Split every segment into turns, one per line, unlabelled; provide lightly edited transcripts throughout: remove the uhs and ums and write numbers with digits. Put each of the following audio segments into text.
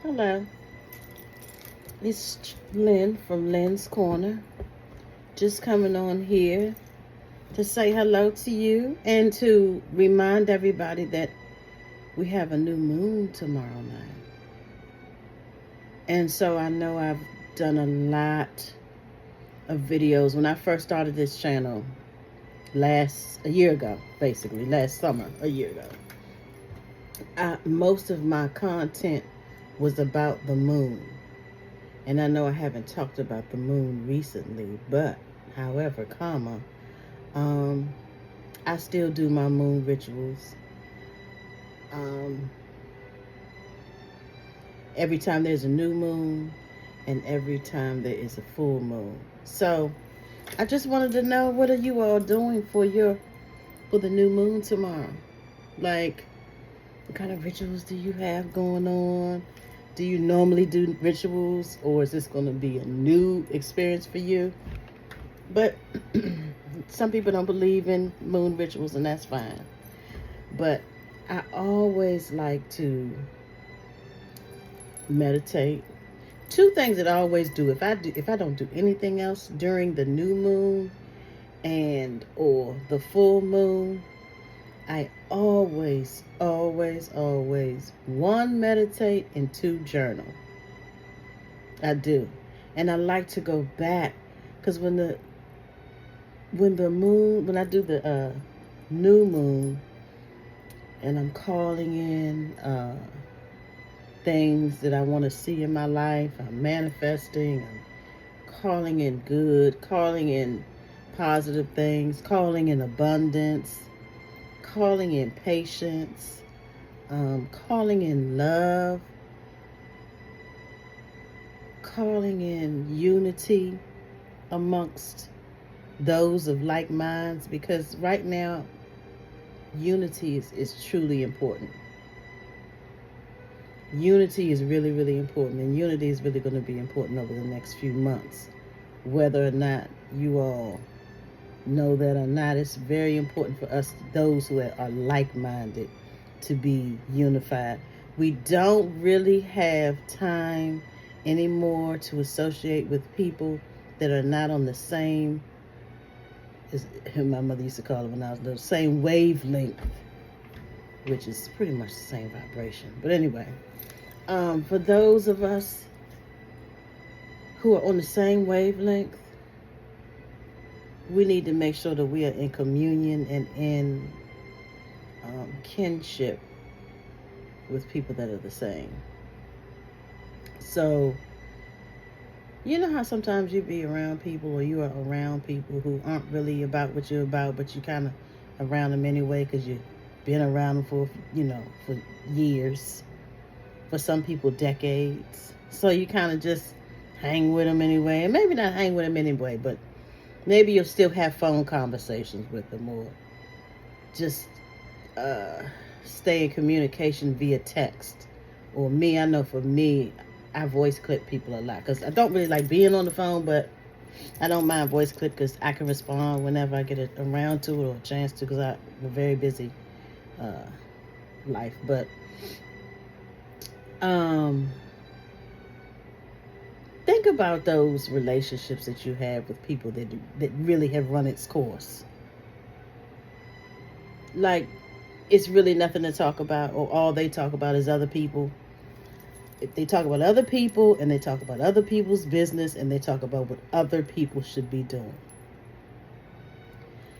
Hello, it's Lynn from Lynn's Corner. Just coming on here to say hello to you and to remind everybody that we have a new moon tomorrow night. And so I know I've done a lot of videos when I first started this channel a year ago, basically, last summer, a year ago. Most of my content was about the moon. And I know I haven't talked about the moon recently, but however, um, I still do my moon rituals. Um, every time there's a new moon and every time there is a full moon. So I just wanted to know, what are you all doing for the new moon tomorrow? Like, what kind of rituals do you have going on? Do you normally do rituals, or is this going to be a new experience for you? But some people don't believe in moon rituals, and that's fine. But I always like to meditate. Two things that I always do, if I don't do anything else during the new moon and or the full moon, I always one, meditate, and two, journal. I do. And I like to go back, because when I do the new moon, and I'm calling in things that I want to see in my life, I'm manifesting, I'm calling in good, calling in positive things, calling in abundance, calling in patience, calling in love, calling in unity amongst those of like minds, because right now unity is truly important. Unity is really, really important, and unity is really going to be important over the next few months. Whether or not you all know that or not, it's very important for us, those who are like-minded, to be unified. We don't really have time anymore to associate with people that are not on the same, as my mother used to call it when I was little, same wavelength, which is pretty much the same vibration. But anyway, for those of us who are on the same wavelength, we need to make sure that we are in communion and in kinship with people that are the same. So, you know how sometimes you be around people, or you are around people who aren't really about what you're about, but you kind of around them anyway because you've been around them for years. For some people, decades. So you kind of just hang with them anyway, and maybe not hang with them anyway, but maybe you'll still have phone conversations with them, or just stay in communication via text. Or me, I know for me, I voice clip people a lot because I don't really like being on the phone, but I don't mind voice clip because I can respond whenever I get around to it or a chance to, because I have a very busy life. But think about those relationships that you have with people that really have run its course. Like, it's really nothing to talk about, or all they talk about is other people. If they talk about other people, and they talk about other people's business, and they talk about what other people should be doing.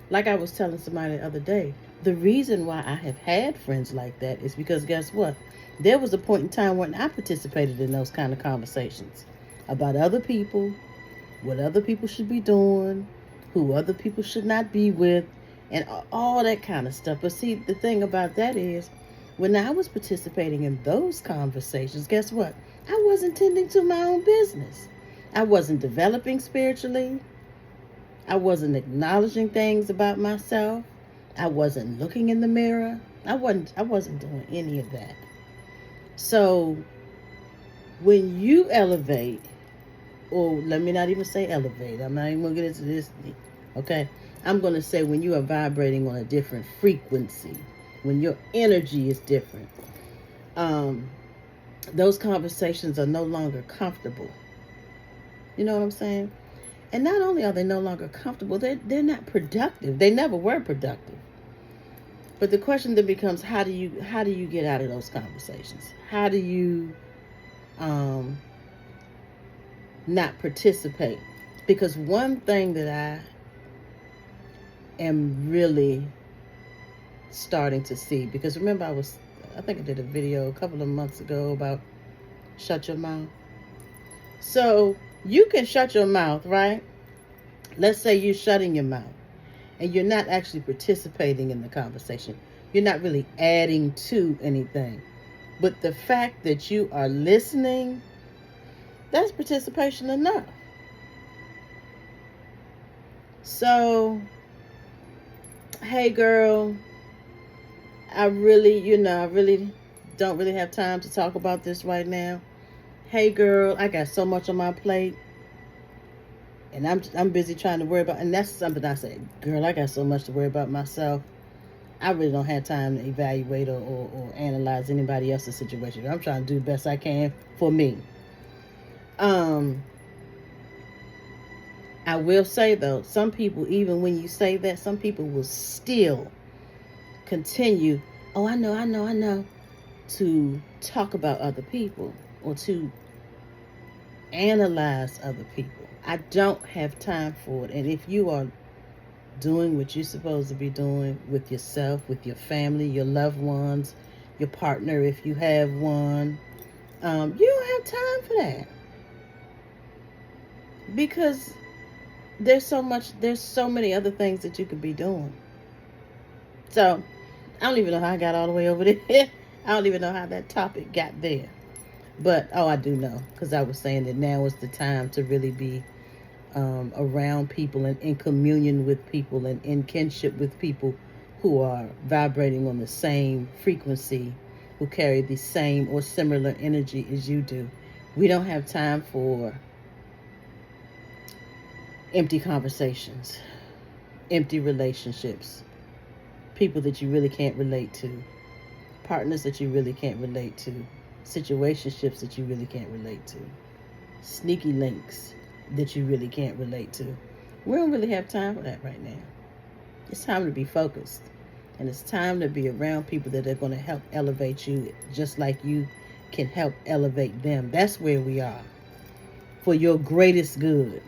Like I was telling somebody the other day, the reason why I have had friends like that is because, guess what? There was a point in time when I participated in those kind of conversations about other people, what other people should be doing, who other people should not be with, and all that kind of stuff. But see, the thing about that is, when I was participating in those conversations, guess what? I wasn't tending to my own business. I wasn't developing spiritually. I wasn't acknowledging things about myself. I wasn't looking in the mirror. I wasn't doing any of that. So when you elevate, or let me not even say elevate, I'm not even going to get into this, okay? I'm going to say when you are vibrating on a different frequency, when your energy is different, those conversations are no longer comfortable. You know what I'm saying? And not only are they no longer comfortable, they're not productive. They never were productive. But the question then becomes, how do you get out of those conversations? How do you um, not participate? Because one thing that I am really starting to see, because remember I think I did a video a couple of months ago about shut your mouth. So you can shut your mouth, right? Let's say you're shutting your mouth and you're not actually participating in the conversation. You're not really adding to anything. But the fact that you are listening, that's participation enough. So, hey girl, I really don't really have time to talk about this right now. Hey girl, I got so much on my plate. And I'm busy trying to worry about, and that's something I said, girl, I got so much to worry about myself. I really don't have time to evaluate or analyze anybody else's situation. I'm trying to do the best I can for me. Um, I will say though, some people, even when you say that, some people will still continue, oh, I know, to talk about other people or to analyze other people. I don't have time for it. And if you are doing what you're supposed to be doing with yourself, with your family, your loved ones, your partner, if you have one, you don't have time for that. Because there's so many other things that you could be doing. So, I don't even know how I got all the way over there. I don't even know how that topic got there. But, oh, I do know. Because I was saying that now is the time to really be around people and in communion with people and in kinship with people who are vibrating on the same frequency, who carry the same or similar energy as you do. We don't have time for empty conversations, empty relationships, people that you really can't relate to, partners that you really can't relate to, situationships that you really can't relate to, sneaky links that you really can't relate to. We don't really have time for that right now. It's time to be focused. And it's time to be around people that are going to help elevate you just like you can help elevate them. That's where we are. For your greatest good.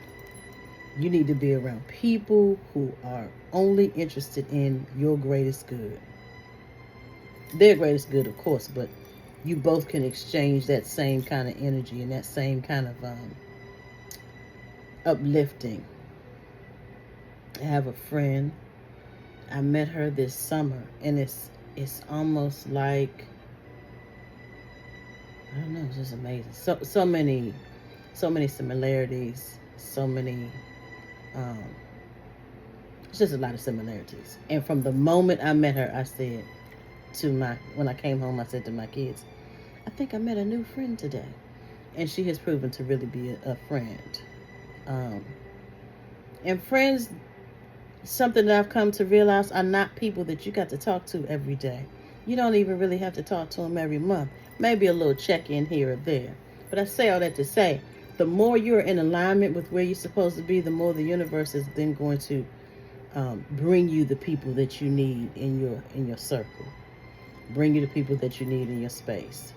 You need to be around people who are only interested in your greatest good. Their greatest good, of course, but you both can exchange that same kind of energy and that same kind of uplifting. I have a friend. I met her this summer, and it's almost like, I don't know, it's just amazing. So many similarities, so many it's just a lot of similarities. And from the moment I met her, I said when I came home, I said to my kids, I think I met a new friend today. And she has proven to really be a friend. And friends, something that I've come to realize, are not people that you got to talk to every day. You don't even really have to talk to them every month. Maybe a little check-in here or there. But I say all that to say, the more you're in alignment with where you're supposed to be, the more the universe is then going to bring you the people that you need in your circle. Bring you the people that you need in your space.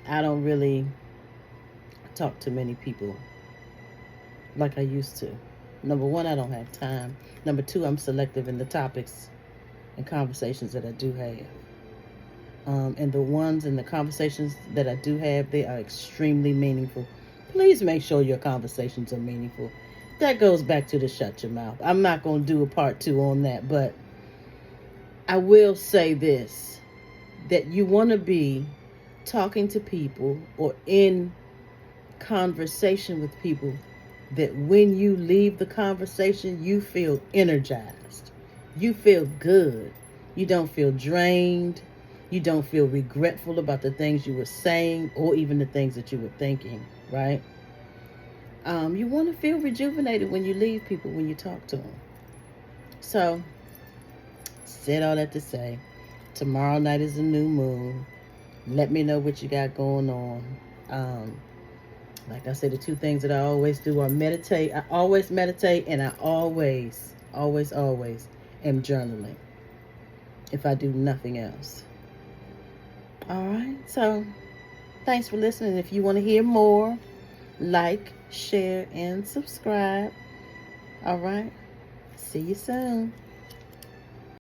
I don't really talk to many people like I used to. Number one, I don't have time. Number two, I'm selective in the topics and conversations that I do have. And the ones and the conversations that I do have, they are extremely meaningful. Please make sure your conversations are meaningful. That goes back to the shut your mouth. I'm not going to do a part 2 on that, but I will say this, that you want to be talking to people or in conversation with people that when you leave the conversation, you feel energized. You feel good. You don't feel drained. You don't feel regretful about the things you were saying or even the things that you were thinking, right? You want to feel rejuvenated when you leave people, when you talk to them. So, said all that to say, tomorrow night is a new moon. Let me know what you got going on. Like I said, the two things that I always do are meditate. I always meditate, and I always, always, always am journaling if I do nothing else. All right. So thanks for listening. If you want to hear more, like, share, and subscribe. All right. See you soon.